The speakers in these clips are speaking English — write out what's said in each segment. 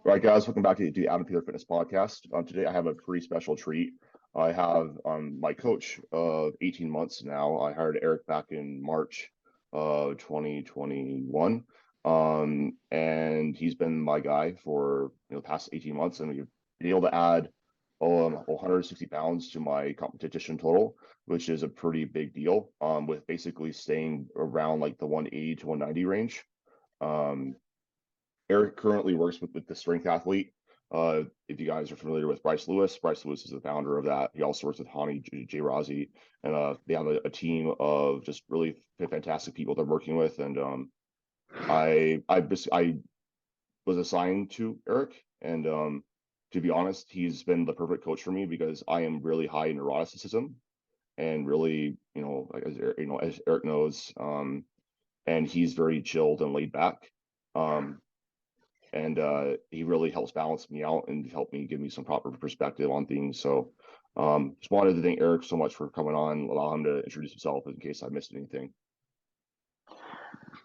All right, guys, welcome back to the Ep.34 Fitness Podcast. Today, I have a pretty special treat. I have my coach of 18 months now. I hired Eric back in March of 2021, and he's been my guy for the past 18 months, and we've been able to add 160 pounds to my competition total, which is a pretty big deal. With basically staying around like the 180 to 190 range. Eric currently works with the strength athlete. If you guys are familiar with Bryce Lewis is the founder of that. He also works with Hani J. Razi, and they have a team of just really fantastic people they're working with. And I was assigned to Eric, and to be honest, he's been the perfect coach for me because I am really high in neuroticism, and really, as Eric knows, and he's very chilled and laid back. And he really helps balance me out and help me give me some proper perspective on things. So just wanted to thank Eric so much for coming on, allow him to introduce himself in case I missed anything.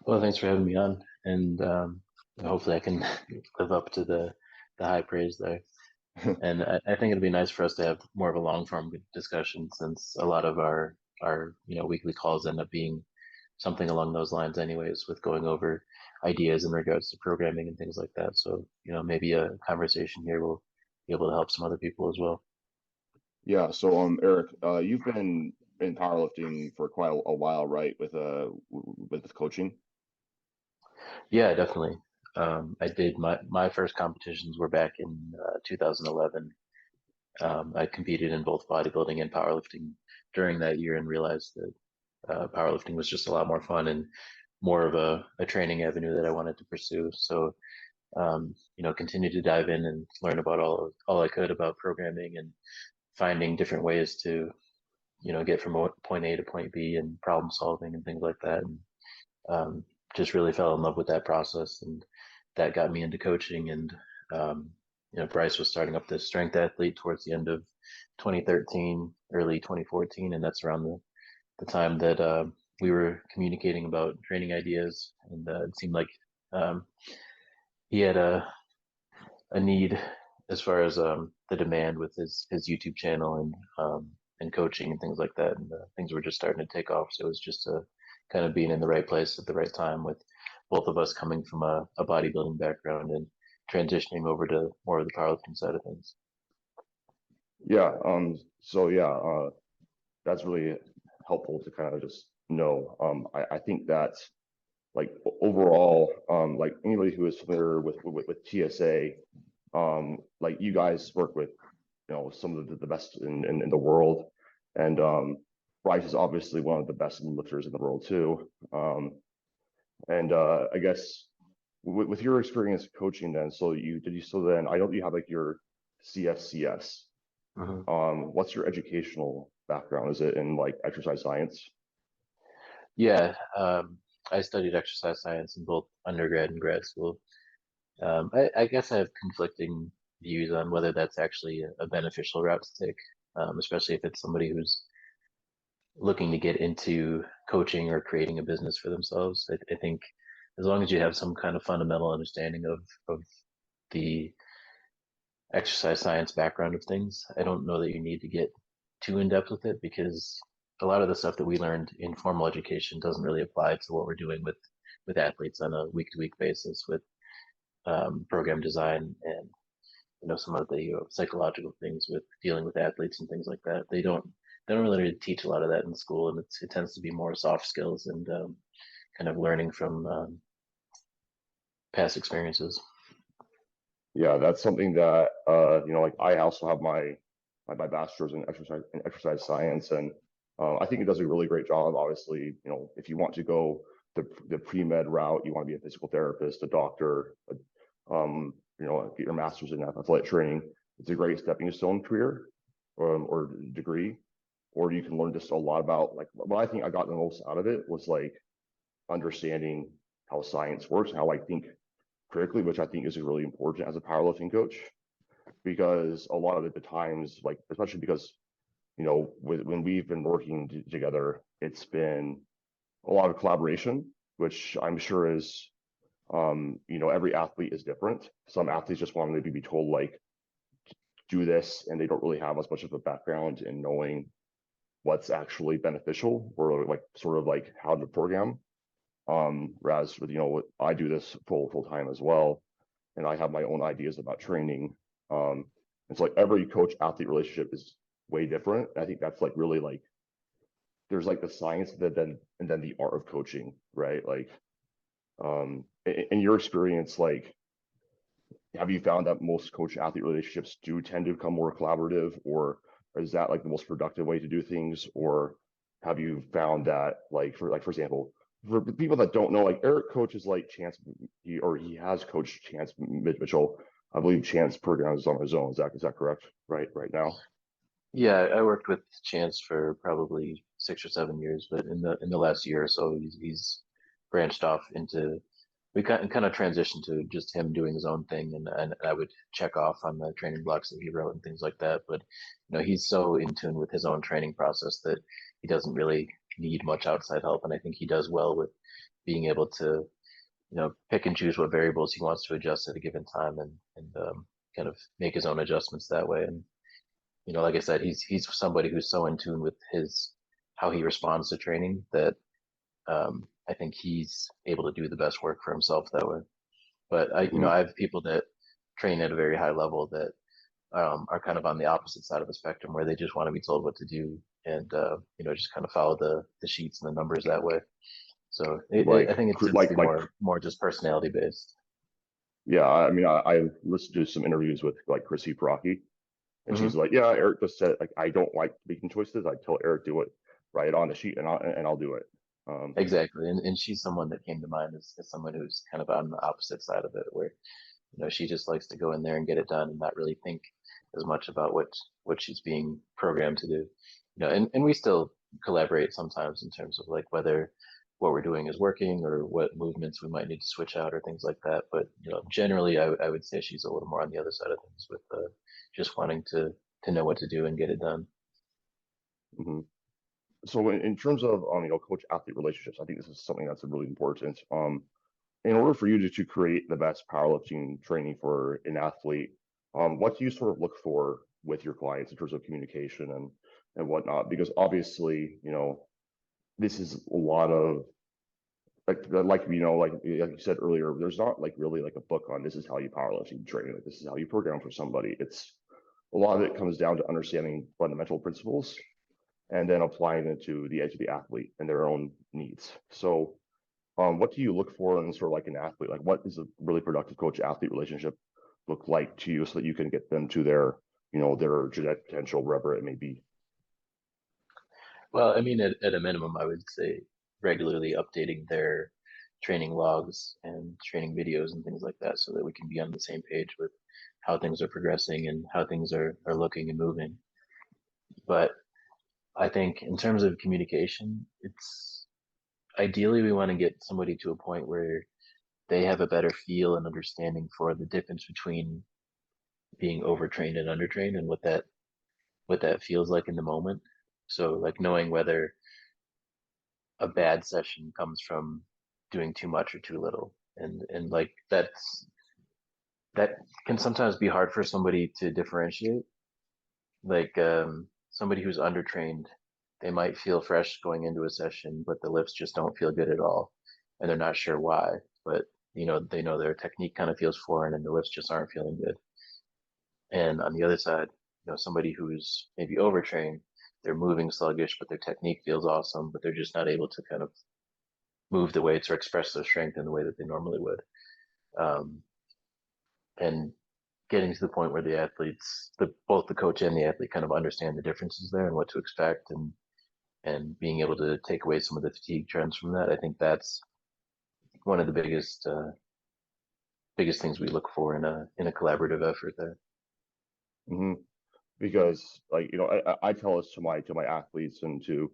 Well, thanks for having me on, and hopefully I can live up to the high praise there. And I think it'd be nice for us to have more of a long form discussion, since a lot of our weekly calls end up being something along those lines anyways, with going over ideas in regards to programming and things like that. So, maybe a conversation here will be able to help some other people as well. Yeah. So, Eric, you've been in powerlifting for quite a while, right? With coaching. Yeah, definitely. I did my first competitions were back in 2011. I competed in both bodybuilding and powerlifting during that year, and realized that powerlifting was just a lot more fun and more of a training avenue that I wanted to pursue. So, continued to dive in and learn about all I could about programming and finding different ways to, get from point A to point B and problem solving and things like that. And just really fell in love with that process, and that got me into coaching. And Bryce was starting up this strength athlete towards the end of 2013, early 2014, and that's around the time that we were communicating about training ideas. And it seemed like he had a need as far as the demand with his YouTube channel and coaching and things like that. And things were just starting to take off. So it was just kind of being in the right place at the right time, with both of us coming from a bodybuilding background and transitioning over to more of the powerlifting side of things. Yeah. So yeah, that's really helpful to kind of just know. I think that, like, overall, like anybody who is familiar with TSA, like you guys work with, some of the best in the world, and Bryce is obviously one of the best lifters in the world too. And I guess with your experience coaching, then, so then I know you have like your CFCS. What's your educational background? Is it in like exercise science? Yeah, I studied exercise science in both undergrad and grad school. I guess I have conflicting views on whether that's actually a beneficial route to take, especially if it's somebody who's looking to get into coaching or creating a business for themselves. I think as long as you have some kind of fundamental understanding of the exercise science background of things, I don't know that you need to get too in depth with it, because a lot of the stuff that we learned in formal education doesn't really apply to what we're doing with athletes on a week-to-week basis, with program design and some of the psychological things with dealing with athletes and things like that. They don't really teach a lot of that in school, and it tends to be more soft skills and kind of learning from past experiences. Yeah, that's something that like I also have my bachelor's in exercise science, and I think it does a really great job. Obviously, if you want to go the pre-med route, you want to be a physical therapist, a doctor, get your master's in athletic training. It's a great stepping stone career or degree, or you can learn just a lot about, like, what I think I got the most out of it was like understanding how science works and how I think critically, which I think is really important as a powerlifting coach, because a lot of the times, like, especially because when we've been working together, it's been a lot of collaboration, which I'm sure is You know, every athlete is different. Some athletes just want to maybe be told like do this, and they don't really have as much of a background in knowing what's actually beneficial or like sort of like how to program. Whereas with, you know, what I do this full time as well, and I have my own ideas about training. It's like every coach athlete relationship is way different. I think that's like really like there's like the science that then and then the art of coaching, right? Like in your experience, like have you found that most coach athlete relationships do tend to become more collaborative, or is that like the most productive way to do things? Or have you found that for example, for people that don't know, like Eric coaches like Chance, he has coached Chance Mitchell. I believe Chance programs on his own. Is that correct? Right now. Yeah, I worked with Chance for probably 6 or 7 years, but in the last year or so, he's branched off into we kind of transitioned to just him doing his own thing, and I would check off on the training blocks that he wrote and things like that. But he's so in tune with his own training process that he doesn't really need much outside help, and I think he does well with being able to pick and choose what variables he wants to adjust at a given time, and kind of make his own adjustments that way. And like I said, he's somebody who's so in tune with his how he responds to training that I think he's able to do the best work for himself that way. But Hmm. I have people that train at a very high level that are kind of on the opposite side of the spectrum where they just want to be told what to do and just kind of follow the sheets and the numbers that way. So I Like think it tends to be more just personality based. yeah, I mean, I listened to some interviews with like Chrissy Perocky, and she's Hmm. like, yeah, Eric just said like I don't like making choices. I tell Eric do it, write it on the sheet, and I'll do it. Um, Exactly, and she's someone that came to mind as someone who's kind of on the opposite side of it, where she just likes to go in there and get it done and not really think as much about what she's being programmed to do. And we still collaborate sometimes in terms of like whether what we're doing is working or what movements we might need to switch out or things like that. But generally, I would say she's a little more on the other side of things with just wanting to know what to do and get it done. mhm. So in terms of you know, coach athlete relationships, I think this is something that's really important. In order for you to create the best powerlifting training for an athlete, what do you sort of look for with your clients in terms of communication and whatnot? Because obviously, you know, this is a lot of like you know, like you said earlier, there's not like really like a book on this is how you powerlifting train, like this is how you program for somebody. It's a lot of it comes down to understanding fundamental principles and then applying it to the edge of the athlete and their own needs. So, what do you look for in sort of like an athlete? Like, what is a really productive coach athlete relationship look like to you so that you can get them to their, you know, their genetic potential, wherever it may be? Well, I mean, at a minimum, I would say regularly updating their training logs and training videos and things like that so that we can be on the same page with how things are progressing and how things are looking and moving. But I think in terms of communication, it's ideally we want to get somebody to a point where they have a better feel and understanding for the difference between being overtrained and undertrained and what that feels like in the moment. So like knowing whether a bad session comes from doing too much or too little. And like that can sometimes be hard for somebody to differentiate. Like somebody who's undertrained, they might feel fresh going into a session, but the lifts just don't feel good at all. And they're not sure why. But they know their technique kind of feels foreign and the lifts just aren't feeling good. And on the other side, somebody who's maybe overtrained, they're moving sluggish, but their technique feels awesome, but they're just not able to kind of move the weights or express their strength in the way that they normally would. Um, and getting to the point where the athletes, both the coach and the athlete, kind of understand the differences there and what to expect, and being able to take away some of the fatigue trends from that. I think that's one of the biggest things we look for in a collaborative effort there. Hmm. Because like you know, I tell this to my athletes and to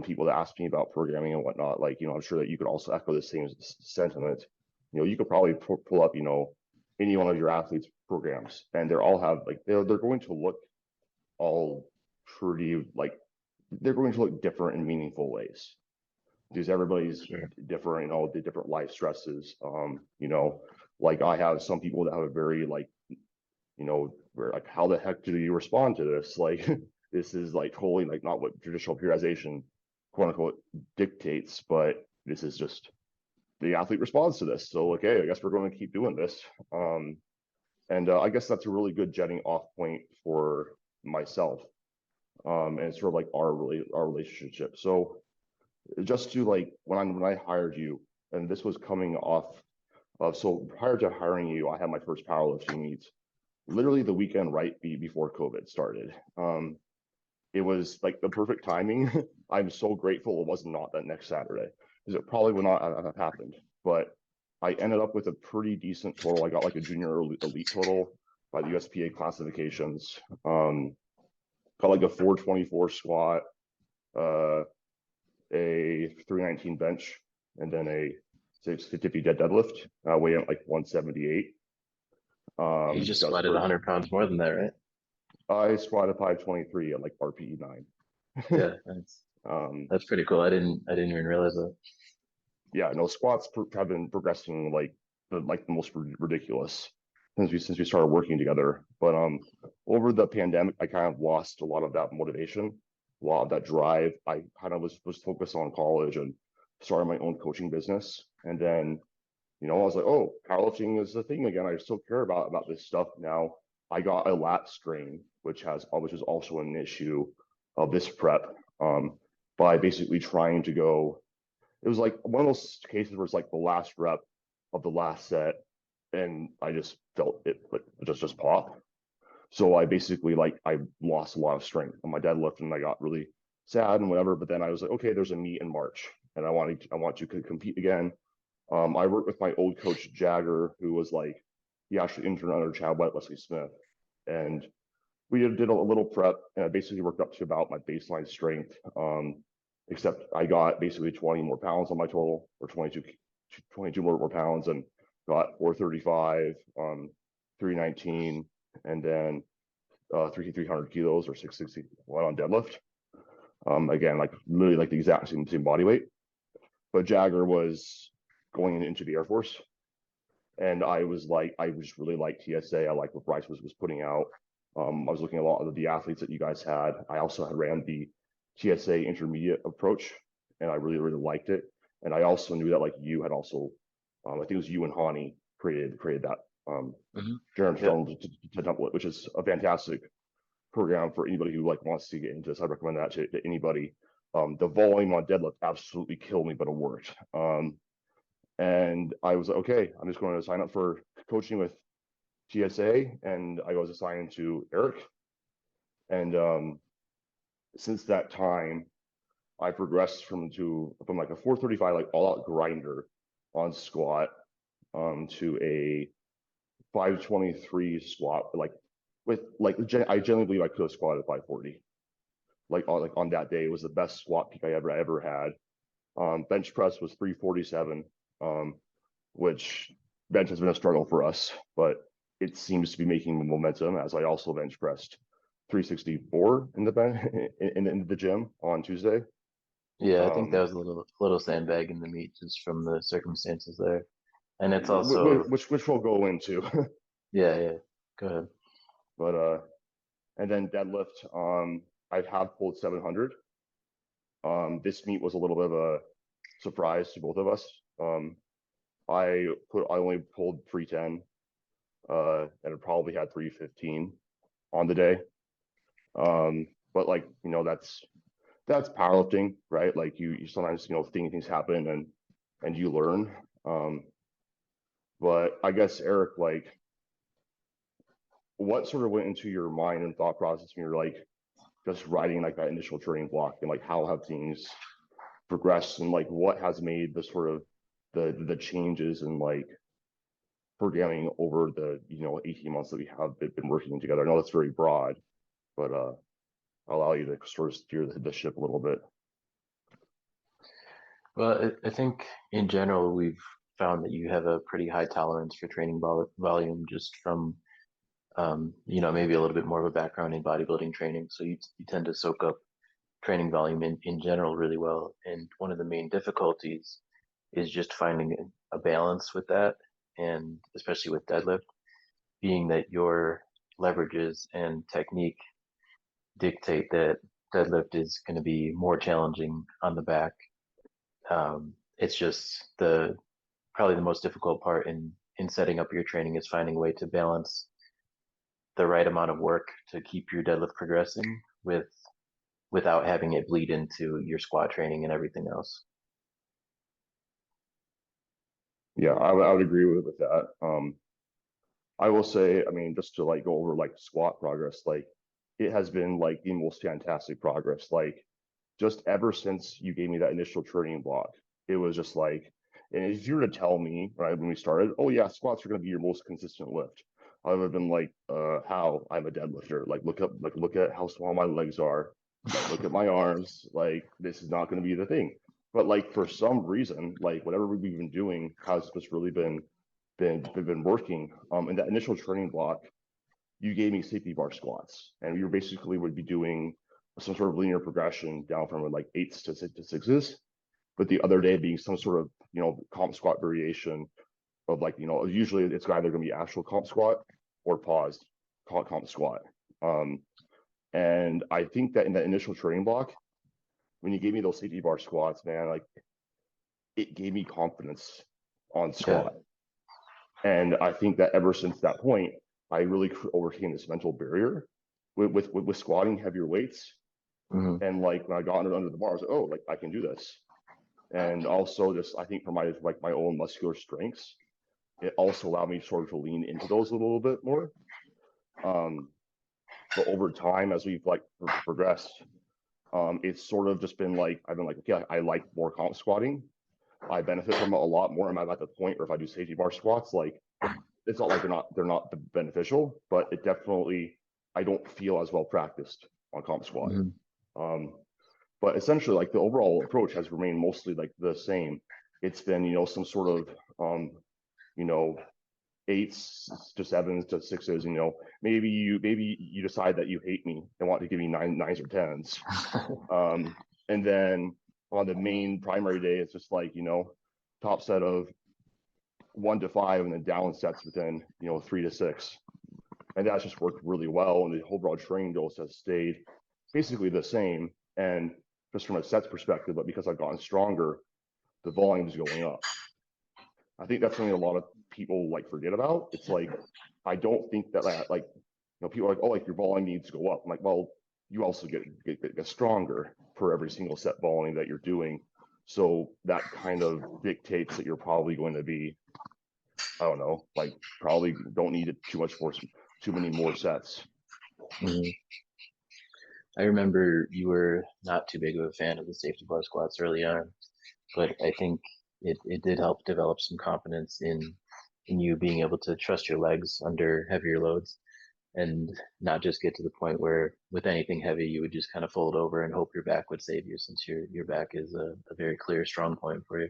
people that ask me about programming and whatnot. Like you know, I'm sure that you could also echo the same sentiment. You know, you could probably pull up, you know, any one of your athletes' programs, and they're all have like they're going to look all pretty like they're going to look different in meaningful ways. because everybody's Sure. different, you know, the different life stresses. You know, like I have some people that have a very like, you know, where like, how the heck do you respond to this? Like, this is like totally like not what traditional periodization, quote unquote, dictates, but this is just the athlete responds to this. So, okay, I guess we're going to keep doing this. And I guess that's a really good jetting off point for myself. And sort of like our relationship. So just to like when I hired you, and this was coming off of, so prior to hiring you, I had my first powerlifting meets literally the weekend before COVID started. It was like the perfect timing. I'm so grateful it was not that next Saturday because it probably would not have happened. But I ended up with a pretty decent total. I got like a junior elite total by the USPA classifications. Got like a 424 squat, uh, a 319 bench, and then a 650 deadlift, weighing at like 178. You just That's squatted for 100 pounds more than that, right? I squatted 523 at like RPE 9. Yeah, that's um, that's pretty cool. I didn't even realize that. yeah, no, squats have been progressing like the most ridiculous since we started working together. But over the pandemic, I kind of lost a lot of that motivation, a lot of that drive. I kind of was focused on college and started my own coaching business, and then I was like, oh, powerlifting is a thing again. I still care about this stuff now. I got a lat strain, which is also an issue of this prep. By basically trying to go, it was like one of those cases where it's like the last rep of the last set, and I just felt it, but just pop. So I basically like I lost a lot of strength on my deadlift, and I got really sad and whatever. But then I was like, okay, there's a meet in March, and I want to compete again. I worked with my old coach Jagger, who was like, he actually interned under Chad Wesley Smith, and we did a little prep, and I basically worked up to about my baseline strength. Except I got basically 20 more pounds on my total, or 22 more pounds, and got 435, 319, and then 300 kilos or 661 on deadlift. Again, like literally like the exact same body weight. But Jagger was going into the Air Force, and I just really liked TSA. I liked what Bryce was putting out. I was looking at a lot of the athletes that you guys had. I also had ran the TSA intermediate approach, and I really liked it. And I also knew that like you had also, I think it was you and Hani created that Hmm. Jerem Yeah. Stone to template, which is a fantastic program for anybody who like wants to get into this. I recommend that to anybody. The volume on deadlift absolutely killed me, but it worked. And I was like, okay, I'm just going to sign up for coaching with TSA, and I was assigned to Eric. And since that time, I progressed from like a 435 like all out grinder on squat to a 523 squat like I generally believe I could have squatted 540. Like on that day, it was the best squat peak I ever had. Bench press was 347, which bench has been a struggle for us, but it seems to be making momentum as I also bench pressed 364 in the bench in the gym on Tuesday. Yeah, I think that Um, was a little sandbag in the meat just from the circumstances there. And it's also, which we'll go into. yeah, yeah. Go ahead. But and then deadlift, I have pulled 700. This meet was a little bit of a surprise to both of us. I only pulled 310, and it probably had 315 on the day. But like, that's powerlifting, right? Like you sometimes, things happen, and you learn. But I guess Eric, like, what sort of went into your mind and thought process when you're like just writing like that initial training block, and like how have things progressed, and like what has made the sort of the changes in like programming over the 18 months that we have been working together? I know that's very broad, but I'll allow you to sort of steer the ship a little bit. Well, I think in general, we've found that you have a pretty high tolerance for training volume just from, maybe a little bit more of a background in bodybuilding training. So you tend to soak up training volume in general really well. And one of the main difficulties is just finding a balance with that, and especially with deadlift, being that your leverages and technique dictate that deadlift is going to be more challenging on the back. It's just the probably the most difficult part in setting up your training is finding a way to balance the right amount of work to keep your deadlift progressing without having it bleed into your squat training and everything else. Yeah, I would agree with that. I will say, I mean, just to like go over like squat progress, like it has been like the most fantastic progress. Like just ever since you gave me that initial training block, it was just like, and if you were to tell me right when we started, oh yeah, squats are going to be your most consistent lift, I would have been like, how? I'm a deadlifter. Like look at how small my legs are. Look at my arms. Like this is not going to be the thing. But like for some reason, like whatever we've been doing has just really been working. In that initial training block, you gave me safety bar squats, and we were basically would be doing some sort of linear progression down from like eights to sixes, but the other day being some sort of comp squat variation of like usually it's either going to be actual comp squat or paused comp squat. And I think that in that initial training block, when you gave me those safety bar squats, man, like it gave me confidence on Yeah. squat. And I think that ever since that point, I really overcame this mental barrier with squatting heavier weights. Hmm. And like when I got under the bar, I was like, oh, like I can do this. And also just I think for my own muscular strengths, it also allowed me sort of to lean into those a little bit more. Um, but over time, as we've like progressed, it's sort of just been like I've been like, okay, I like more comp squatting. I benefit from it a lot more. I'm at the point where if I do safety bar squats, like it's not like they're not beneficial, but it definitely I don't feel as well practiced on comp squat. Hmm. Um, but essentially, like the overall approach has remained mostly like the same. It's been some sort of you know eights to sevens to sixes. Maybe you decide that you hate me and want to give me nines or tens. Um, and then on the main primary day, it's just like top set of 1 to 5, and then down sets within 3 to 6, and that's just worked really well. And the overall training dose has stayed basically the same, and just from a sets perspective, but because I've gotten stronger, the volume is going up. I think that's something a lot of people like forget about. It's like I don't think that like people are like, oh, like your volume needs to go up. I'm like, well, you also get stronger for every single set volume that you're doing. So that kind of dictates that you're probably going to be, I don't know, like probably don't need it too many more sets. Hmm. I remember you were not too big of a fan of the safety bar squats early on, but I think it did help develop some confidence in you being able to trust your legs under heavier loads and not just get to the point where with anything heavy you would just kind of fold over and hope your back would save you, since your back is a very clear strong point for you.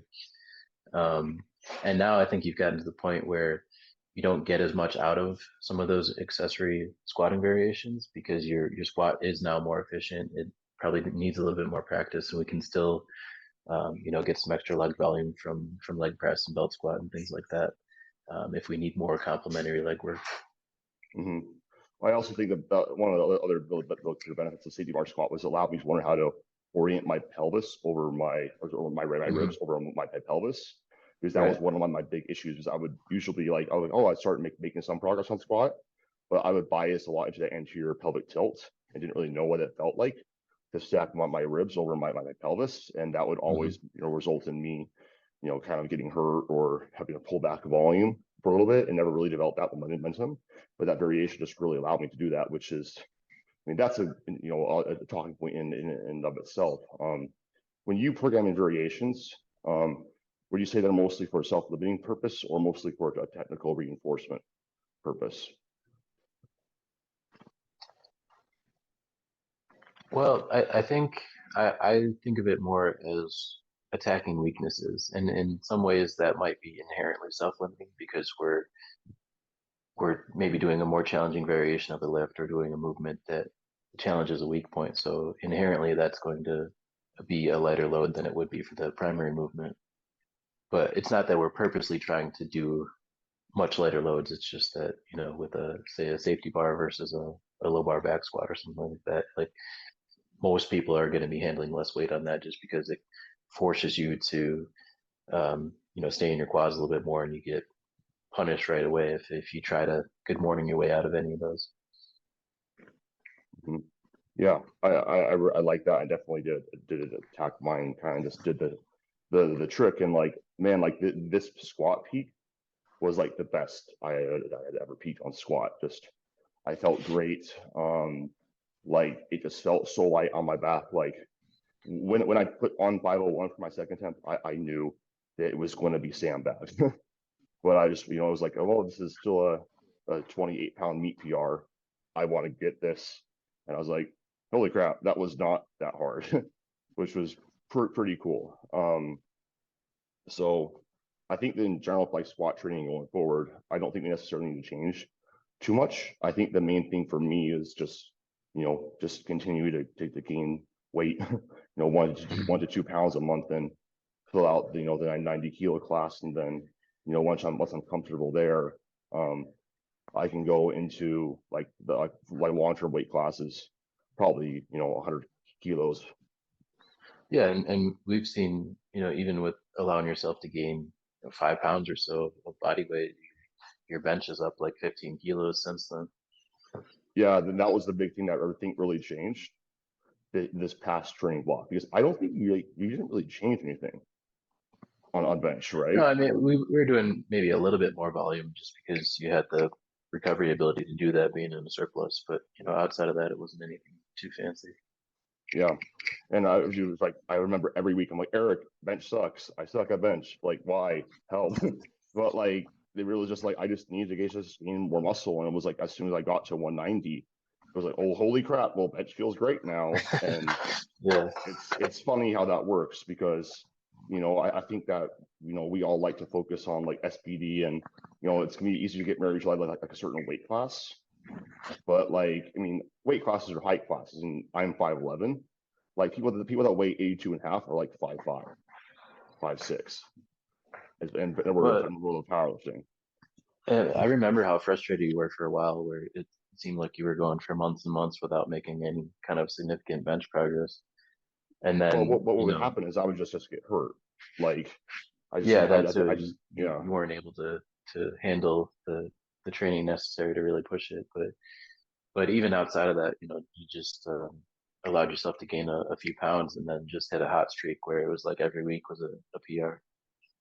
Um, and now I think you've gotten to the point where you don't get as much out of some of those accessory squatting variations because your squat is now more efficient. It probably needs a little bit more practice, and we can still get some extra leg volume from leg press and belt squat and things like that, if we need more complementary leg work. Mm-hmm. I also think that one of the other really benefits of safety bar squat was allowed me to learn how to orient my pelvis over my Hmm. ribs over my pelvis, because that was Right. one of my big issues. Was I would usually like I'd start making some progress on squat, but I would bias a lot into the anterior pelvic tilt and didn't really know what it felt like to stack my ribs over my pelvis, and that would Hmm. always result in me kind of getting hurt or having to pull back volume for a little bit and never really develop that momentum. But that variation just really allowed me to do that, which is, I mean, that's a talking point in of itself. When you program in variations, would you say they're mostly for a self-limiting purpose or mostly for a technical reinforcement purpose? Well, I think I think of it more as attacking weaknesses, and in some ways that might be inherently self-limiting because we're maybe doing a more challenging variation of the lift or doing a movement that challenge is a weak point. So inherently, that's going to be a lighter load than it would be for the primary movement. But it's not that we're purposely trying to do much lighter loads. It's just that, with say a safety bar versus a low bar back squat or something like that, like most people are going to be handling less weight on that just because it forces you to, stay in your quads a little bit more, and you get punished right away if you try to good morning your way out of any of those. Mhm. Yeah, I like that. I definitely did attack mine. Kind of just did the trick, and like man, like this squat peak was like the best I had ever peaked on squat. Just I felt great. Like it just felt so light on my back. Like when I put on 501 for my second attempt, I knew that it was going to be sandbagged. But I just, I was like, oh, well, this is still a 28-pound meat PR. I want to get this. And I was like, holy crap, that was not that hard, which was pretty cool. So I think that in general, like squat training going forward, I don't think we necessarily need to change too much. I think the main thing for me is just, just continue to gain weight, 1 to 2 pounds a month, and fill out the 90 kilo class, and then once I'm comfortable there, um, I can go into like the like long-term weight classes, probably 100 kilos. Yeah, and we've seen, even with allowing yourself to gain 5 pounds or so of body weight, your bench is up like 15 kilos since then. Yeah, then that was the big thing that I think really changed this past training block, because I don't think you didn't really change anything on bench, No, right? I mean we were doing maybe a little bit more volume just because you had the recovery ability to do that being in a surplus, but outside of that, it wasn't anything too fancy. Yeah. And I was like, I remember every week, I'm like, Eric, bench sucks. I suck at bench. Like, why? Help. But like, they really just like, I just needed to gain more muscle. And it was like, as soon as I got to 190, it was like, oh, holy crap. Well, bench feels great now. And Yeah, it's funny how that works, because, I think that, we all like to focus on like SPD, and, it's going to be easy to get married to like a certain weight class. But like, I mean, weight classes are height classes, and I'm 5'11". Like the people that weigh 82 and a half are like 5'5", 5'6". And we're but in the world of powerlifting. I remember how frustrated you were for a while, where it seemed like you were going for months and months without making any kind of significant bench progress. And Well, then, what would happen is I would just get hurt. Like yeah, that's so I just yeah. you weren't able to handle the training necessary to really push it. But even outside of that, you just allowed yourself to gain a few pounds and then just hit a hot streak where it was like every week was a PR,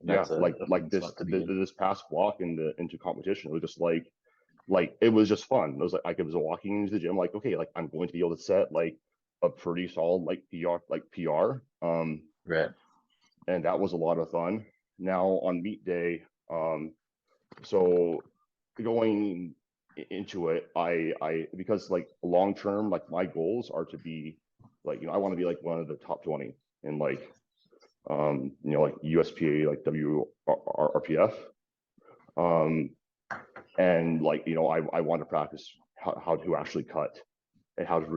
and Yeah, that's like a fun spot to be in. this past walk into competition, it was just like it was just fun. It was like I was walking into the gym, like, okay, like I'm going to be able to set like a pretty solid like PR. Right. And that was a lot of fun. Now on meet day, so going into it, I because like long term, like my goals are to be like, I want to be like one of the top 20 in like like USPA, like WRPF. Um and like, I want to practice how to actually cut, and how to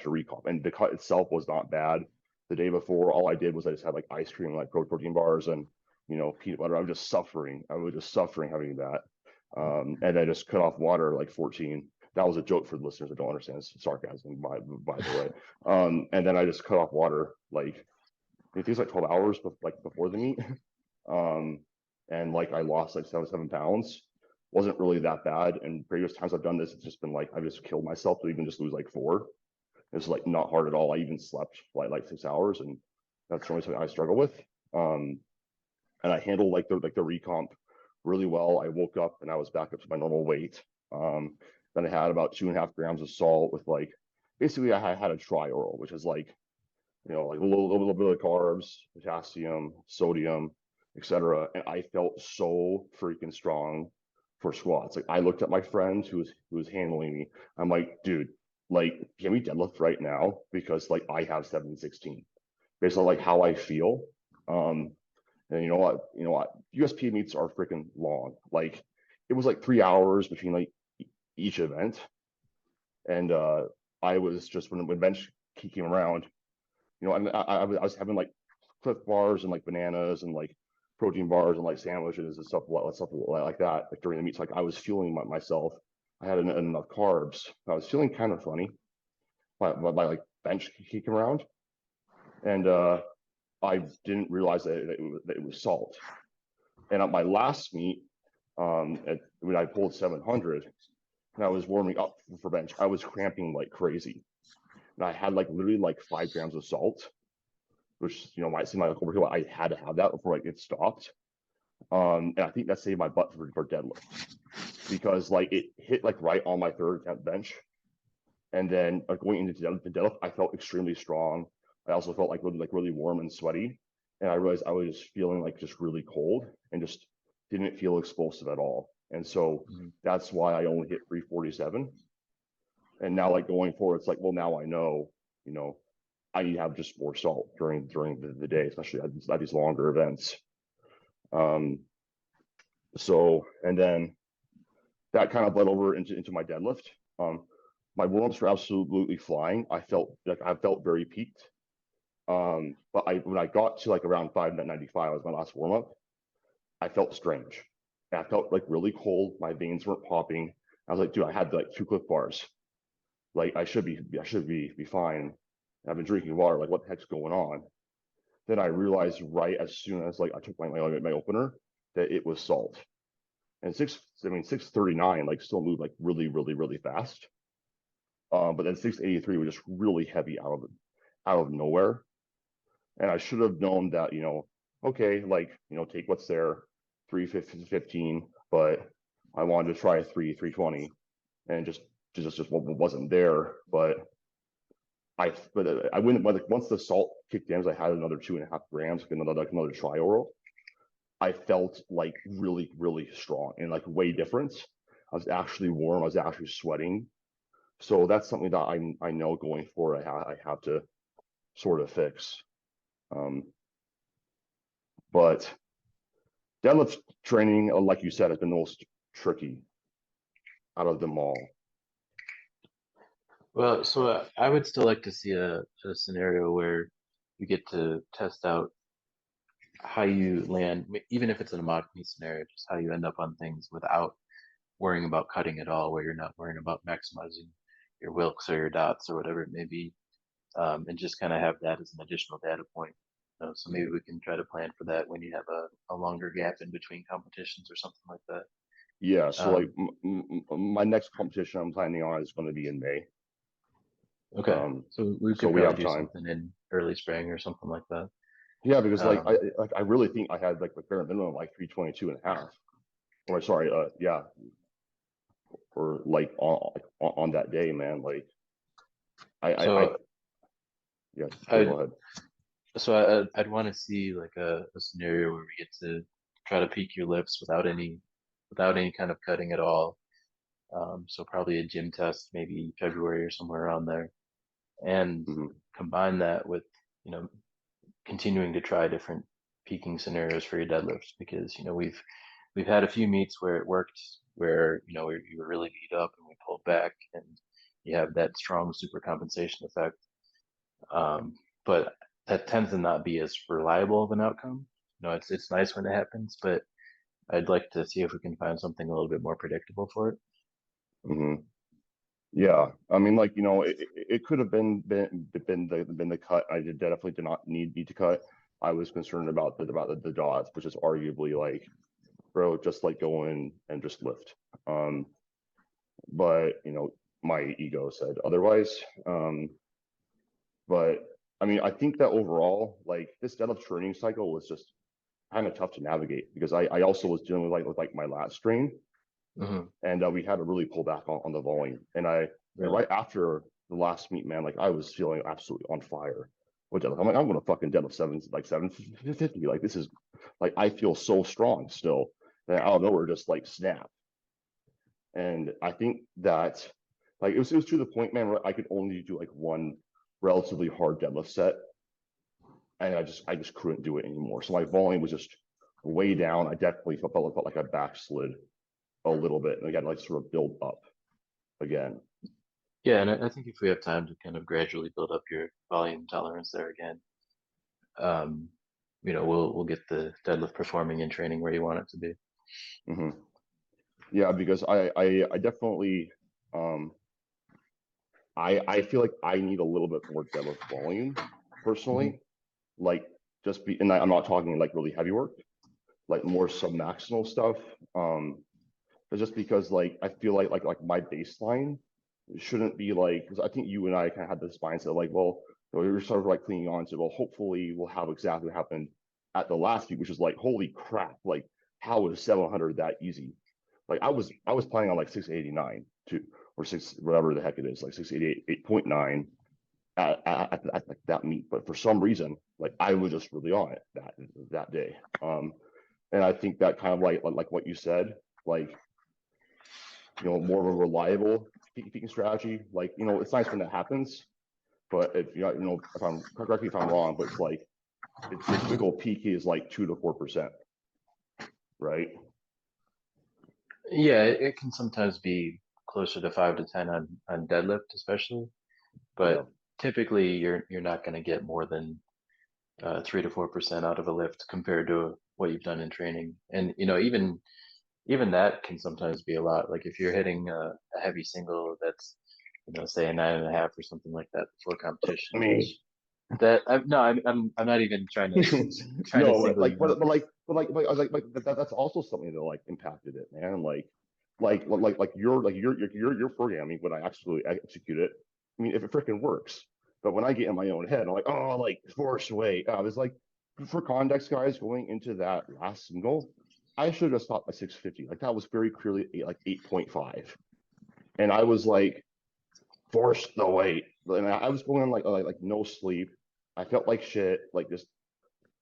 recomp. And the cut itself was not bad. The day before, all I did was I just had like ice cream, like protein bars, and peanut butter. I was just suffering. I was just suffering having that. And I just cut off water like 14. That was a joke for the listeners that don't understand. It's sarcasm, by the way. And then I just cut off water like it feels like 12 hours like before the meet. Um, and like I lost like 7 pounds. Wasn't really that bad. And previous times I've done this, it's just been like I've just killed myself to even just lose like 4. It's like not hard at all. I even slept like 6 hours, and that's the only thing I struggle with. Um, and I handled like the recomp really well. I woke up and I was back up to my normal weight. Then I had about 2.5 grams of salt with like basically I had a tri oral, which is like like a little bit of carbs, potassium, sodium, etc. And I felt so freaking strong for squats. Like I looked at my friend who was handling me. I'm like, dude, like can we deadlift right now? Because like I have 716 based on like how I feel. Um, and you know what, USP meets are freaking long. Like it was like 3 hours between like each event, and I was just when bench came around, and I was having like Cliff bars and like bananas and like protein bars and like sandwiches and stuff like that like during the meets. Like I was feeling myself. I had enough carbs. I was feeling kind of funny. My like bench came around, and I didn't realize that it was salt. And at my last meet, when I pulled 700 and I was warming up for bench, I was cramping like crazy. And I had like literally like 5 grams of salt, which might seem like overkill. I had to have that before it stopped. And I think that saved my butt for deadlift because like it hit like right on my third attempt bench. And then going into the deadlift, I felt extremely strong. I also felt like really warm and sweaty. And I realized I was feeling like just really cold and just didn't feel explosive at all. And so that's why I only hit 347. And now like going forward, it's like, well, now I know, I need to have just more salt during the day, especially at these longer events. So, and then that kind of bled over into my deadlift. My warm-ups were absolutely flying. I felt very peaked. But when I got to like around 595 was my last warm-up, I felt strange. And I felt like really cold. My veins weren't popping. I was like, dude, I had like 2 Cliff bars. Like I should be fine. I've been drinking water. Like what the heck's going on? Then I realized right as soon as like I took my opener that it was salt. And 639 like still moved like really fast. But then 683 was just really heavy out of nowhere. And I should have known that, okay, like, take what's there, 315, but I wanted to try 320 and just wasn't there. But I wouldn't, once the salt kicked in, I had another 2.5 grams, like another tri oral. I felt like really strong and like way different. I was actually warm. I was actually sweating. So that's something that I know going forward I have to sort of fix. But deadlift training, like you said, has been the most tricky out of them all. Well, so I would still like to see a scenario where you get to test out how you land, even if it's in a mock meet scenario, just how you end up on things without worrying about cutting at all, where you're not worrying about maximizing your Wilks or your dots or whatever it may be, and just kind of have that as an additional data point. So maybe we can try to plan for that when you have a longer gap in between competitions or something like that. Yeah, so like my next competition I'm planning on is going to be in May. Okay, so we so could we probably have do time. something in early spring or something like that. Yeah, because like I really think I had like the bare minimum like 322.5. Or sorry, yeah, or like on that day, man. Like I So yeah, go I'd ahead. so I'd want to see like a scenario where we get to try to peak your lifts without any kind of cutting at all. So probably a gym test, maybe February or somewhere around there, and combine that with you know continuing to try different peaking scenarios for your deadlifts because we've had a few meets where it worked where you were really beat up and we pulled back and you have that strong super compensation effect. But that tends to not be as reliable of an outcome. It's nice when it happens, but I'd like to see if we can find something a little bit more predictable for it. Yeah, I mean, like it could have been the cut. I definitely did not need to cut. I was concerned about the dots, which is arguably like, bro, just like go in and just lift. But my ego said otherwise. But I mean, I think that overall, like this deadlift training cycle was just kind of tough to navigate because I also was dealing with like my lat strain, and we had to really pull back on the volume. And right after the last meet, man, like I was feeling absolutely on fire. With deadlift. I'm like, I'm gonna fucking deadlift 750. Like this is like I feel so strong still. And out of nowhere, just like snap. And I think that like it was to the point, man, where I could only do like one relatively hard deadlift set, and I just couldn't do it anymore. So my volume was just way down. I definitely felt like I backslid a little bit, and again, like sort of build up again. Yeah, and I think if we have time to kind of gradually build up your volume tolerance there again, um, we'll get the deadlift performing in training where you want it to be. Hmm. Yeah, because I definitely um I feel like I need a little bit more deadlift volume Hmm. personally. Like just be, and I'm not talking like really heavy work, like more submaximal stuff. Um, but just because like I feel like my baseline shouldn't be like, because I think you and I kind of had this mindset like, well, we were sort of like clinging on to, well, hopefully we'll have exactly what happened at the last week, which is like, holy crap, like how was 700 that easy? Like I was planning on like 689 to or six whatever the heck it is, like 688 8.9 at that meet, but for some reason, like I was just really on it that day. And I think that kind of like what you said, like more of a reliable peaking strategy. Like it's nice when that happens, but if if I'm correct me if I'm wrong, but it's like the typical peak is like 2 to 4%, right? Yeah, it can sometimes be closer to 5 to 10 on deadlift, especially. Yeah. But typically, you're not going to get more than 3 to 4% out of a lift compared to what you've done in training. And even that can sometimes be a lot. Like if you're hitting a heavy single that's say a 9.5 or something like that before I competition, mean, which that no, I'm not even trying to trying to no, single like, you out. but I was like, that's also something that like impacted it, man. Like your programming when I actually execute it. I mean, if it freaking works, but when I get in my own head, I'm like, oh, like force weight. It's like for context, guys, going into that last single, I should have stopped at 650. Like that was very clearly like 8.5, and I was like forced the weight, and I was going on like no sleep. I felt like shit, like just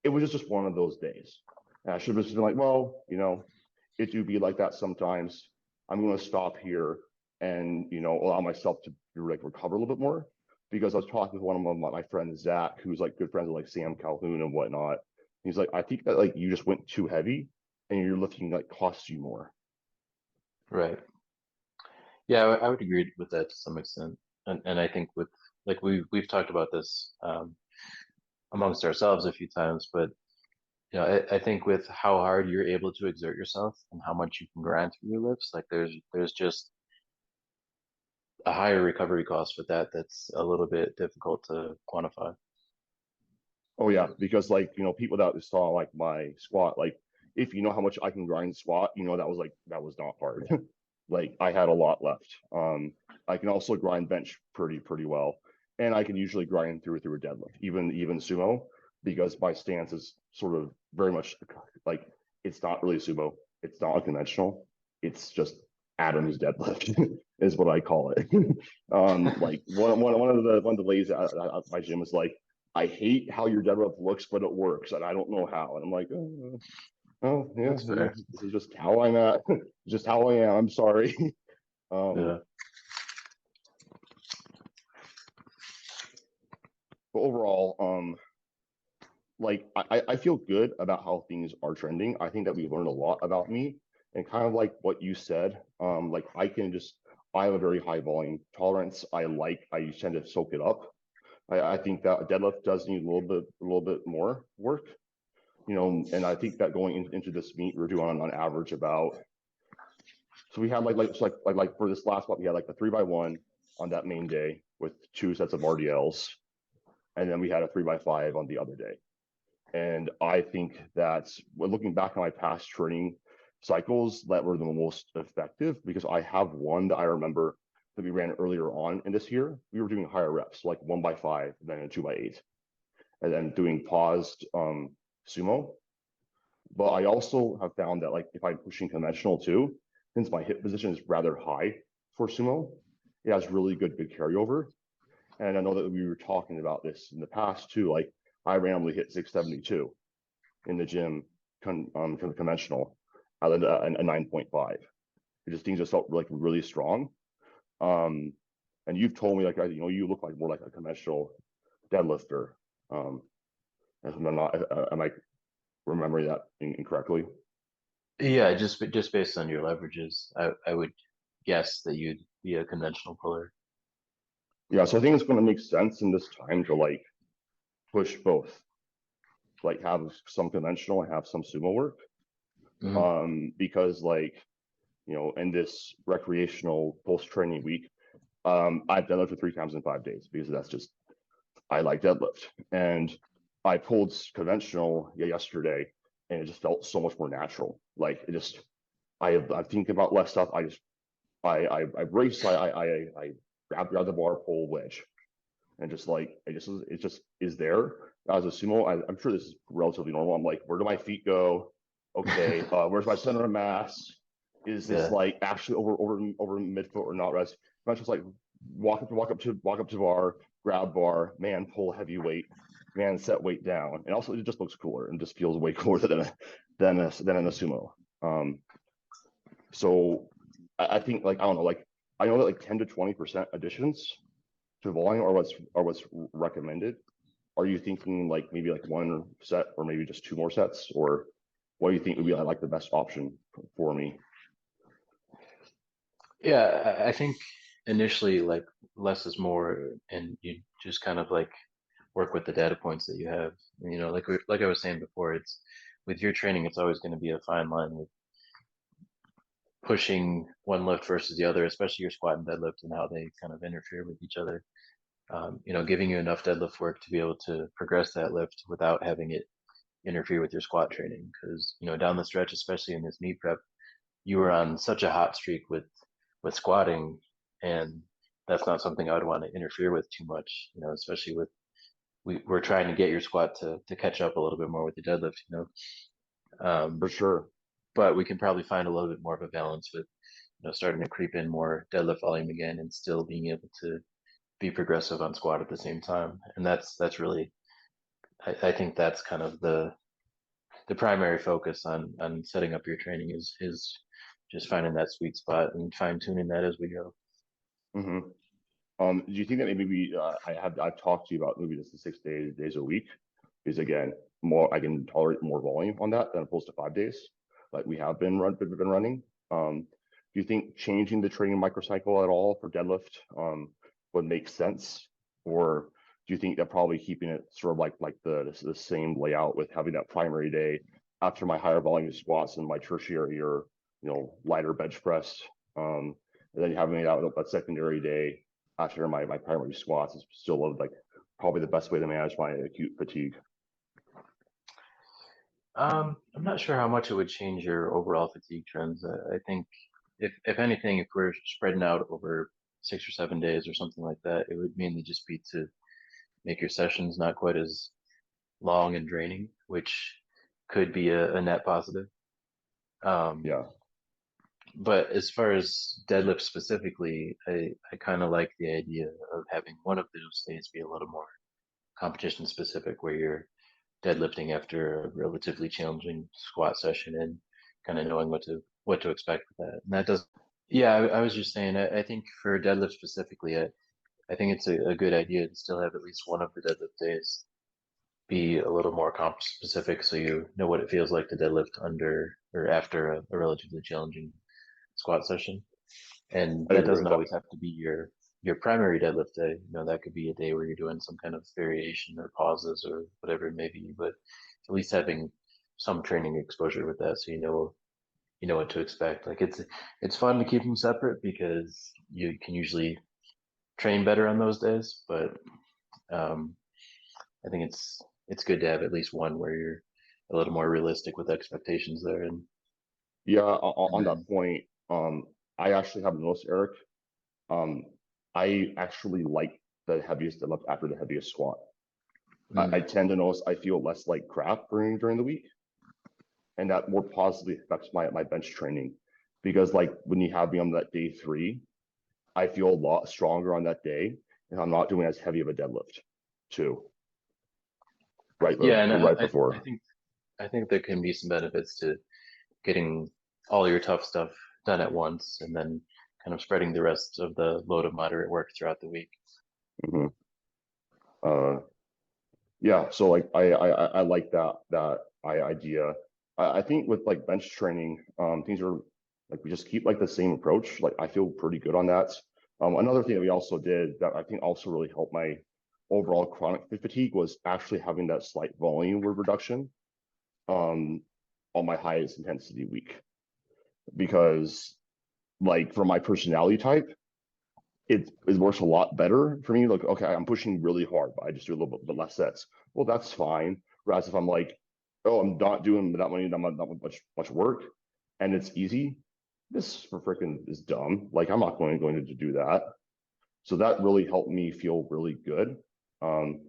it was just one of those days. And I should have just been like, well, it do be like that sometimes. I'm going to stop here and, allow myself to like recover a little bit more. Because I was talking with one of my friends, Zach, who's like good friends with like Sam Calhoun and whatnot. He's like, I think that like you just went too heavy and your lifting like costs you more. Right. Yeah, I would agree with that to some extent. And I think with like we've talked about this amongst ourselves a few times, but I think with how hard you're able to exert yourself and how much you can grind through your lifts, like there's just a higher recovery cost with that that's a little bit difficult to quantify. Oh yeah, because like people that saw like my squat, like if you know how much I can grind squat, that was not hard. Like I had a lot left. I can also grind bench pretty well, and I can usually grind through a deadlift, even sumo, because my stance is sort of very much like it's not really sumo, it's not unconventional, it's just Adam's deadlift is what I call it. Like one of the ladies at my gym is like, I hate how your deadlift looks, but it works, and I don't know how. And I'm like, oh yeah, That's fair. this is just how I'm at, just how I am. I'm sorry. um, Yeah. but overall, like I feel good about how things are trending. I think that we learned a lot about me, and kind of like what you said. Like I have a very high volume tolerance. I tend to soak it up. I think that a deadlift does need a little bit more work. And I think that going into this meet, we're doing on average about. So we had like for this last one, we had like the 3x1 on that main day with 2 sets of RDLs, and then we had a 3x5 on the other day. And I think that when looking back on my past training cycles, that were the most effective because I have one that I remember that we ran earlier on in this year. We were doing higher reps, like 1x5, then a 2x8, and then doing paused sumo. But I also have found that like if I'm pushing conventional too, since my hip position is rather high for sumo, it has really good carryover. And I know that we were talking about this in the past too. Like I randomly hit 672 in the gym from the conventional, I landed at a 9.5. It just things just felt like really strong. Um, and you've told me like you look like more like a conventional deadlifter. Um, if I'm not, am I remembering that incorrectly? Yeah, just based on your leverages, I would guess that you'd be a conventional puller. Yeah, so I think it's going to make sense in this time to like push both, like have some conventional and have some sumo work. Hmm. Because like, you know, in this recreational post-training week, I've deadlifted 3 times in 5 days because that's just I like deadlift. And I pulled conventional yesterday and it just felt so much more natural. Like it just I think about less stuff. I brace, I grab the bar, pull wedge, and just like it just is there as a sumo. I'm sure this is relatively normal. I'm like, where do my feet go? Okay, where's my center of mass? Is this Yeah. like actually over midfoot or not? Rest. Not just like walk up to bar, grab bar, man, pull heavy weight, man, set weight down, and also it just looks cooler and just feels way cooler than in a sumo. Um, so I think like I don't know, like I know that like 10 to 20% additions to volume are what's recommended. Are you thinking like maybe like one set or maybe just 2 more sets, or what do you think would be like the best option for me? Yeah, I think initially like less is more, and you just kind of like work with the data points that you have. You know, like I was saying before, it's with your training, it's always going to be a fine line with pushing one lift versus the other, especially your squat and deadlift and how they kind of interfere with each other. You know, giving you enough deadlift work to be able to progress that lift without having it interfere with your squat training. Because, you know, down the stretch, especially in this knee prep, you were on such a hot streak with squatting, and that's not something I would want to interfere with too much. You know, especially with we're trying to get your squat to catch up a little bit more with the deadlift. You know, For sure. but we can probably find a little bit more of a balance with, you know, starting to creep in more deadlift volume again and still being able to be progressive on squat at the same time. And that's really, I think that's kind of the primary focus on setting up your training is just finding that sweet spot and fine tuning that as we go. Hmm. Do you think that maybe I've talked to you about maybe just the 6 days a week? Because again, more I can tolerate more volume on that than opposed to 5 days, like we have been running. Do you think changing the training microcycle at all for deadlift would make sense, or do you think that probably keeping it sort of like the same layout with having that primary day after my higher volume squats and my tertiary or lighter bench press, and then having it out that secondary day after my primary squats is still like probably the best way to manage my acute fatigue. I'm not sure how much it would change your overall fatigue trends. I think if anything, if we're spreading out over 6 or 7 days or something like that, it would mainly just be to make your sessions not quite as long and draining, which could be a net positive. Um, Yeah. but as far as deadlift specifically, I kind of like the idea of having one of those days be a little more competition specific, where you're deadlifting after a relatively challenging squat session and kind of knowing what to expect with that. And that does, yeah, I was just saying, I think for deadlift specifically, I think it's a good idea to still have at least one of the deadlift days be a little more comp specific, so you know what it feels like to deadlift under or after a relatively challenging squat session. And I that agree doesn't with that. always have to be your primary deadlift day. You know, that could be a day where you're doing some kind of variation or pauses or whatever it may be, but at least having some training exposure with that, so you know what to expect. Like it's fun to keep them separate because you can usually train better on those days, but um, I think it's good to have at least one where you're a little more realistic with expectations there, Yeah, and on that then point, I actually have noticed, Eric. Um, I actually like the heaviest deadlift after the heaviest squat. I mm, tend to notice I feel less like crap during the week, and that more positively affects my bench training. Because like when you have me on that day 3, I feel a lot stronger on that day, and I'm not doing as heavy of a deadlift too. yeah, and Right I before. think I think there can be some benefits to getting all your tough stuff done at once and then kind of spreading the rest of the low to moderate work throughout the week. Hmm. Uh, yeah, so like I like that idea. I think with like bench training, things are like we just keep like the same approach. Like I feel pretty good on that. Another thing that we also did that I think also really helped my overall chronic fatigue was actually having that slight volume reduction um, on my highest intensity week. Because like for my personality type, it works a lot better for me. Like, okay, I'm pushing really hard, but I just do a little bit less sets. Well, that's fine. Whereas if I'm like, oh, I'm not doing not much work, and it's easy, this for freaking is dumb. Like, I'm not going to do that. So that really helped me feel really good. Um,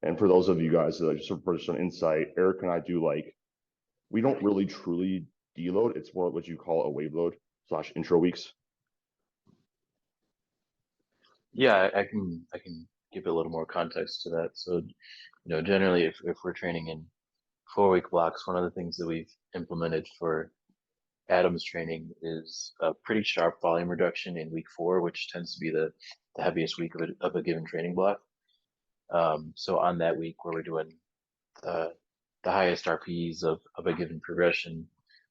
and for those of you guys that just for some insight, Eric and I do like we don't really truly deload. It's more what you call a wave load slash intro weeks. Yeah, I can give a little more context to that. So, generally, if we're training in 4 week blocks, one of the things that we've implemented for Adam's training is a pretty sharp volume reduction in week 4, which tends to be the heaviest week of a given training block. So on that week where we're doing the, the highest RPEs of a given progression,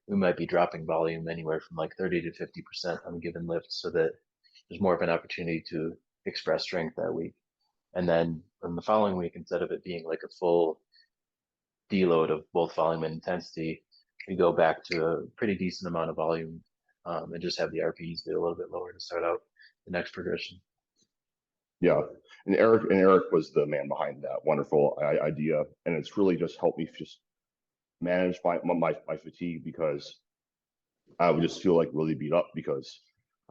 we might be dropping volume anywhere from like 30 to 50% on a given lift so that there's more of an opportunity to express strength that week. And then on the following week, instead of it being like a full deload of both volume and intensity, we go back to a pretty decent amount of volume and just have the RPEs be a little bit lower to start out the next progression. Yeah, and Eric was the man behind that wonderful idea, and it's really just helped me just manage my fatigue because I would just feel like really beat up because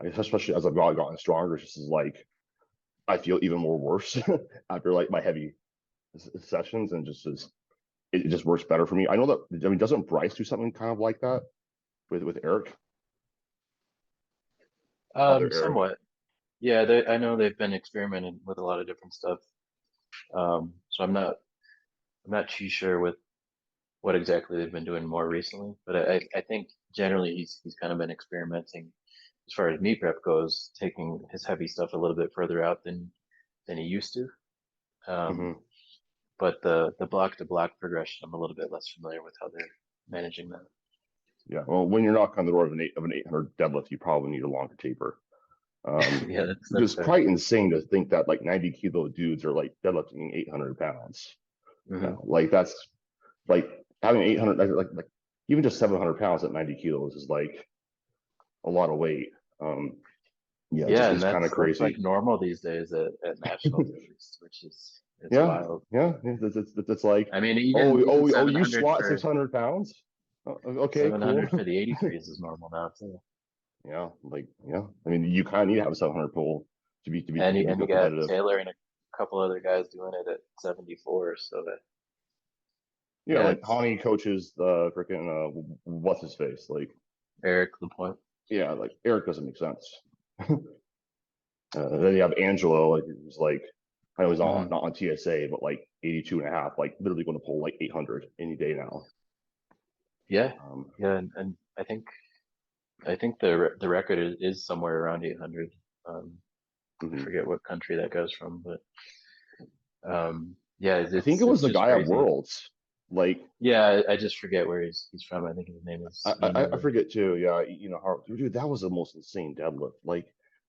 especially as I've gotten stronger, it's just like I feel even more worse after like my heavy sessions and just it just works better for me. I know that I mean doesn't Bryce do something kind of like that with Eric? Other Eric. Somewhat. Yeah, I know they've been experimenting with a lot of different stuff. So I'm not too sure with what exactly they've been doing more recently, but I think generally he's kind of been experimenting as far as meet prep goes, taking his heavy stuff a little bit further out than he used to. Um, Hmm. but the block to block progression, I'm a little bit less familiar with how they're managing that. Yeah. Well, when you're knocking on the door of an 800 deadlift, you probably need a longer taper. Yeah, that's It's fair. quite insane to think that like 90 kilo dudes are like deadlifting 800 pounds. Hmm. Now, like that's like having 800, like even just 700 pounds at 90 kilos is like a lot of weight. Um, yeah, Yeah, and it's kind of that's like crazy. normal these days at nationals at least, which is it's Yeah, wild. yeah, it's like, I mean, even you 700 squat for 600 pounds. Okay, 700 cool. for the 83s is normal now too. Yeah, like yeah. I mean, you kind of need to have a 700 pull And to be you got competitive. Taylor and a couple other guys doing it at 74. So that Yeah, yeah, like it's Hani coaches the freaking what's his face? Like Eric Lapointe. yeah, like Eric doesn't make sense. Then you have Angelo, like who's like I know he's Hmm. not on TSA, but like 82 and a half, like literally going to pull like 800 any day now. Yeah, Um, yeah, and I think the record is somewhere around 800. I mhm. forget what country that goes from, but yeah, I think it it's was the just guy at crazy. Worlds. Like Yeah, I just forget where he's from. I think his name is I Eno. forget too. Yeah, you know how dude, that was the most insane deadlift. Like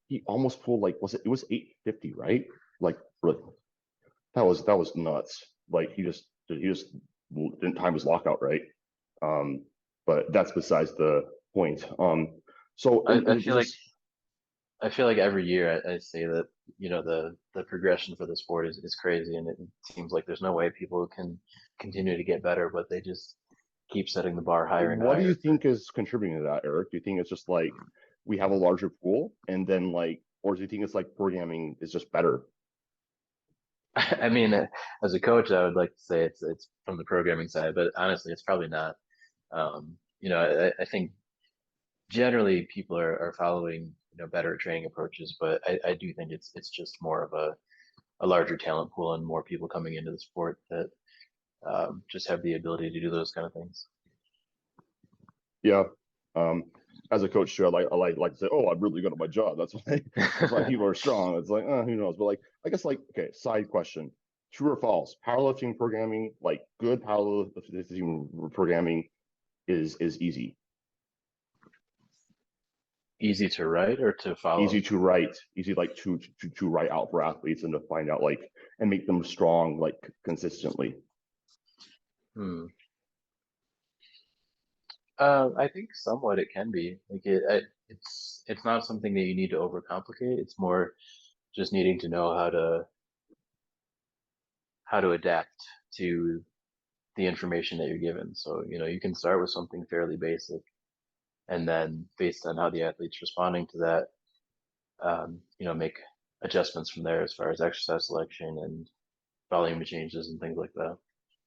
he almost pulled like it was 850, right? Like really, that was nuts. Like he just didn't time his lockout right. Um, but that's besides the point. So I, I and feel like I feel like every year I say that the progression for the sport is crazy, and it seems like there's no way people can continue to get better, but they just keep setting the bar higher and what do you higher. think is contributing to that, Eric? Do you think it's just like we have a larger pool and then like, or do you think it's like programming is just better? I mean, as a coach, I would like to say it's from the programming side, but honestly, it's probably not. I think generally people are following better training approaches, but I do think it's just more of a larger talent pool and more people coming into the sport that just have the ability to do those kind of things. Yeah. Um, as a coach too, I like to say, oh, I'm really good at my job. That's why people are strong. It's like, who knows? But like, I guess like, okay, side question. True or false? Powerlifting programming, like good powerlifting programming is easy. Easy to write or to follow? Easy to write, easy like to write out for athletes and to find out like and make them strong like consistently. Hmm. I think somewhat it can be. Like it's not something that you need to overcomplicate. It's more just needing to know how to adapt to the information that you're given. So, you can start with something fairly basic, and then based on how the athlete's responding to that, make adjustments from there as far as exercise selection and volume changes and things like that.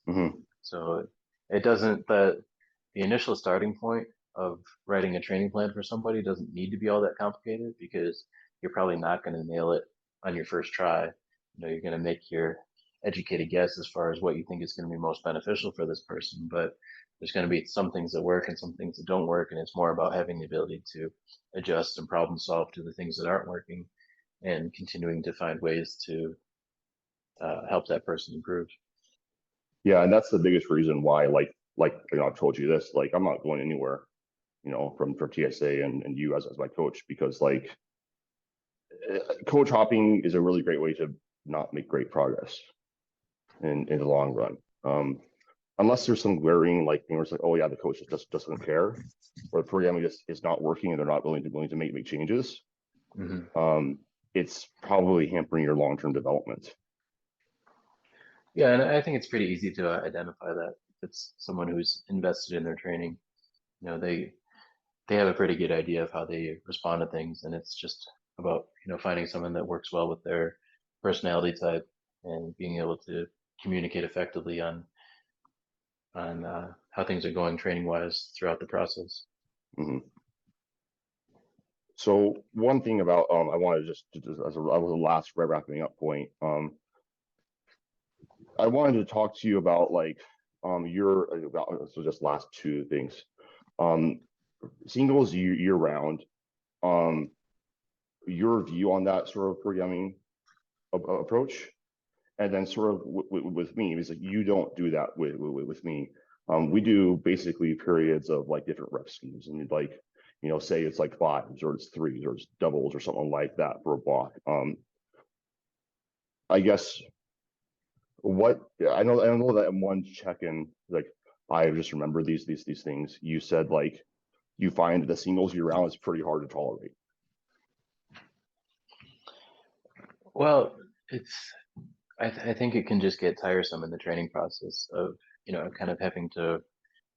Mm-hmm. So it doesn't the initial starting point of writing a training plan for somebody doesn't need to be all that complicated because you're probably not going to nail it on your first try. You're going to make your educated guess as far as what you think is going to be most beneficial for this person, but there's going to be some things that work and some things that don't work, and it's more about having the ability to adjust and problem solve to the things that aren't working and continuing to find ways to help that person improve. Yeah, and that's the biggest reason why I've told you this, like I'm not going anywhere, from TSA and you as my coach, because like coach hopping is a really great way to not make great progress in the long run. Unless there's some glaring like thing where it's like, oh yeah, the coach just doesn't care, or the programming just is not working and they're not willing to make changes. Mm-hmm. It's probably hampering your long-term development. Yeah, and I think it's pretty easy to identify that if it's someone who's invested in their training. They have a pretty good idea of how they respond to things, and it's just about finding someone that works well with their personality type and being able to communicate effectively on how things are going training wise throughout the process. Mm-hmm. So one thing about I wanted just as a last wrapping up point, I wanted to talk to you about like your about so just last two things. Um, Singles year round. Um, your view on that sort of programming approach, and then sort of with me is like you don't do that with me. We do basically periods of like different rep schemes, and like say it's like fives or it's threes or it's doubles or something like that for a block. I guess what I know that in one check-in, like I just remember these things. You said like you find the singles year round is pretty hard to tolerate. Well, it's I think it can just get tiresome in the training process of kind of having to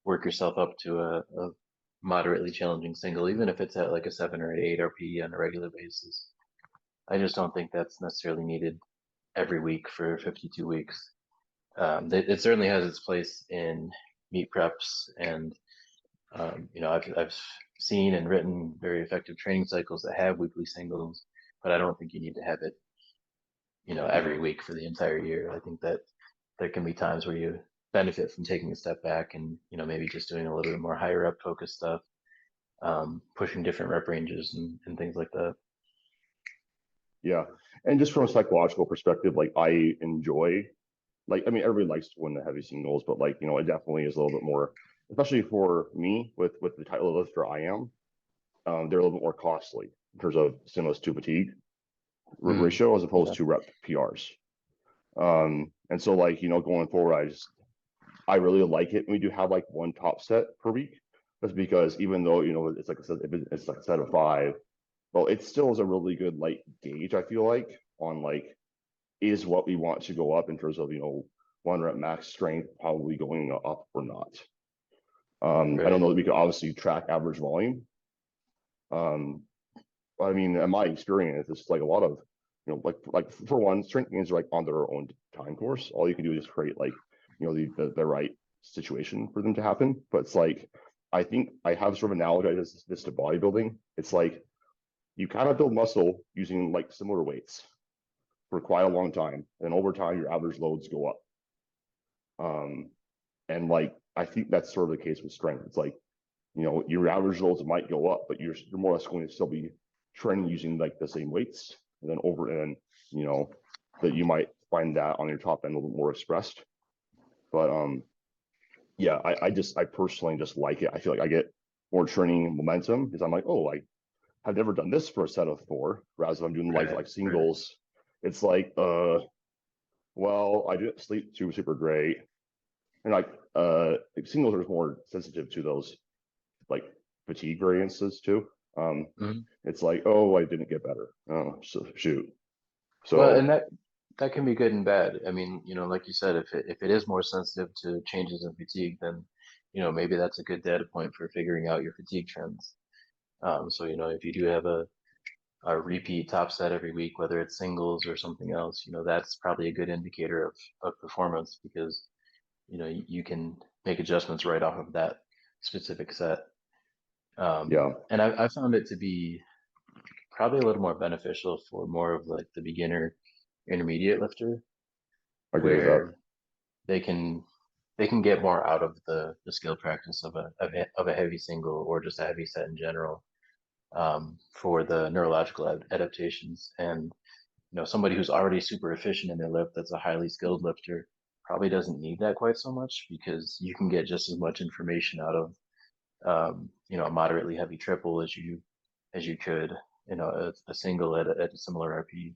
work yourself up to a moderately challenging single, even if it's at like a 7 or 8 RP on a regular basis. I just don't think that's necessarily needed every week for 52 weeks. It certainly has its place in meet preps, and I've seen and written very effective training cycles that have weekly singles, but I don't think you need to have it, every week for the entire year. I think that there can be times where you benefit from taking a step back and maybe just doing a little bit more higher up focused stuff, pushing different rep ranges and things like that. Yeah, and just from a psychological perspective, like I enjoy like I mean everybody likes to win the heavy singles, but like it definitely is a little bit more, especially for me with the title lifter I am. They're a little bit more costly in terms of stimulus to fatigue Mm, ratio as opposed yeah. to rep PRs. And so like going forward, I really like it. We do have like one top set per week. That's because even though it's like it's like a set of five, well, it still is a really good like gauge. I feel like on like is what we want to go up in terms of one rep max strength probably going up or not. I don't Right. know that we could obviously track average volume. Um, but I mean, in my experience, it's like a lot of like for one, strength gains are like on their own time course. All you can do is create like the right situation for them to happen. But it's like I think I have sort of analogized this to bodybuilding. It's like you kind of build muscle using like similar weights for quite a long time, and over time your average loads go up. Um, and like I think that's sort of the case with strength. It's like your average loads might go up, but you're more or less going to still be training using like the same weights, and then over and that you might find that on your top end a little bit more expressed. But yeah, I personally just like it. I feel like I get more training momentum because I'm like, oh, have never done this for a set of four, whereas if I'm doing Right, like right. singles, it's like, well, I didn't sleep super great. And like singles are more sensitive to those like fatigue variances too. Um, Mhm. it's like, oh, I didn't get better. Oh, so shoot. Well, and So that can be good and bad. I mean, like you said, if it is more sensitive to changes in fatigue, then maybe that's a good data point for figuring out your fatigue trends. So if you do have a repeat top set every week, whether it's singles or something else, that's probably a good indicator of performance because you can make adjustments right off of that specific set. yeah, And I found it to be probably a little more beneficial for more of like the beginner intermediate lifter I agree with that. where they can they can get more out of the skill practice of a heavy single or just a heavy set in general for the neurological adaptations. And somebody who's already super efficient in their lift that's a highly skilled lifter probably doesn't need that quite so much because you can get just as much information out of a moderately heavy triple as you could a single at a similar RP.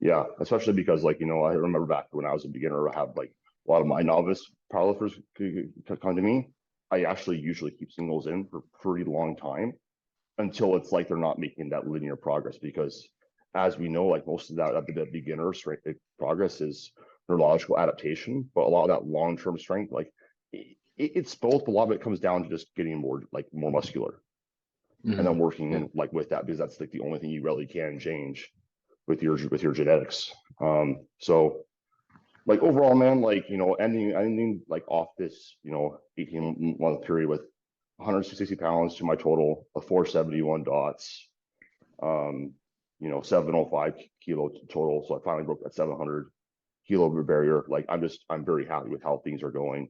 Yeah, especially because like I remember back when I was a beginner, I have like a lot of my novice powerlifters come to me. I actually usually keep singles in for a pretty long time until it's like they're not making that linear progress because as we know, like most of that beginner strength progress is neurological adaptation, but a lot of that long-term strength, like it's both. A lot of it comes down to just getting more muscular and then Hmm. Yeah. working like with that because that's like the only thing you really can change with your genetics. So like overall, man, like ending like off this 18-month period with 160 pounds to my total of 471 dots, 705 kilo total. So I finally broke that 700 kilo barrier. Like I'm very happy with how things are going.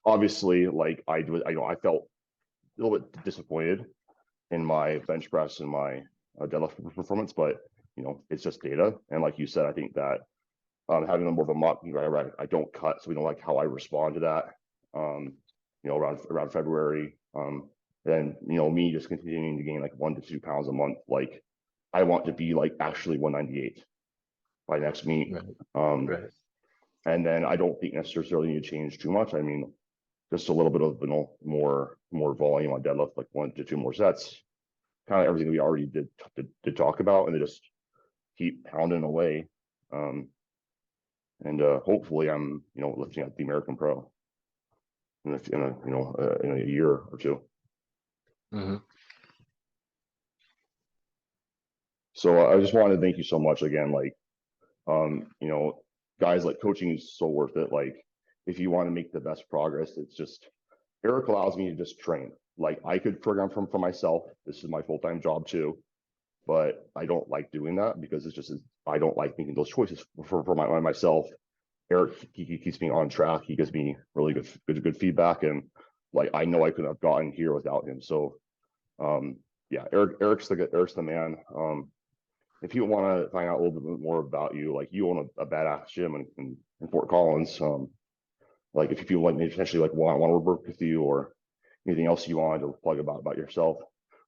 Obviously, like I felt a little bit disappointed in my bench press and my deadlift performance, but it's just data. And like you said, I think that having more of a mock, right, I don't cut, so we don't like how I respond to that. Um, around February, and me just continuing to gain like 1 to 2 pounds a month. Like I want to be like actually 198 by next meet. Right. Um, Right. and then I don't think necessarily need to change too much. I mean, just a little bit of more volume on deadlift, like 1 to 2 more sets. Kind of everything we already did talk about, and they just keep pounding away. Um, and hopefully I'm lifting at the American Pro in a year or two. Hmm. So I just wanted to thank you so much again. Like guys, like coaching is so worth it. Like if you want to make the best progress, it's just Eric allows me to just train. Like I could program for myself. This is my full-time job too, but I don't like doing that because it's just I don't like making those choices for myself. Eric, he keeps me on track. He gives me really good feedback, and like I know I couldn't have gotten here without him. So um, yeah, Eric's the man. If you want to find out a little bit more about you, like you own a badass gym in Fort Collins. Like if you like maybe potentially like want to work with you or anything else you want to plug about yourself,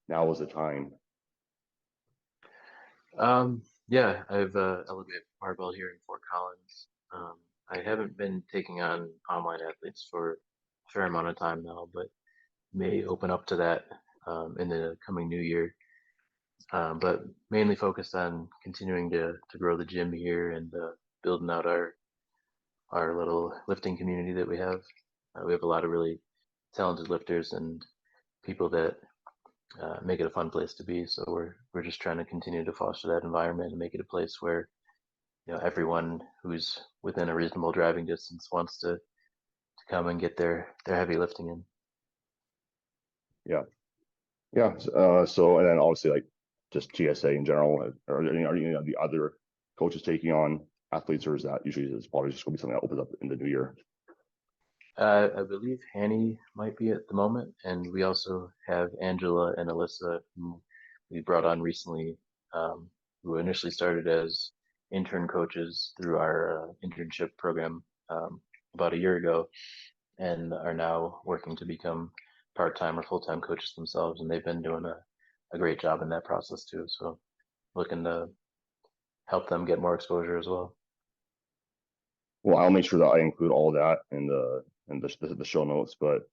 now is the time. Yeah, I've elevated barbell here in Fort Collins. I haven't been taking on online athletes for a fair amount of time now, but may open up to that in the coming new year. But mainly focused on continuing to grow the gym here and building out our little lifting community that we have. We have a lot of really talented lifters and people that make it a fun place to be. So we're just trying to continue to foster that environment and make it a place where everyone who's within a reasonable driving distance wants to come and get their heavy lifting in. Yeah, yeah. So and then obviously like just TSA in general. Are any of the other coaches taking on athletes, or is that usually is probably just going to be something that opens up in the new year? I believe Hanny might be at the moment, and we also have Angela and Alyssa, who we brought on recently, who initially started as intern coaches through our internship program about a year ago, and are now working to become part-time or full-time coaches themselves, and they've been doing a great job in that process too. So looking to help them get more exposure as well. Well, I'll make sure that I include all that in the show notes. But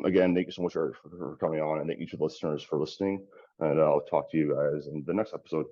again, thank you so much for coming on, and thank you to the listeners for listening. And I'll talk to you guys in the next episode.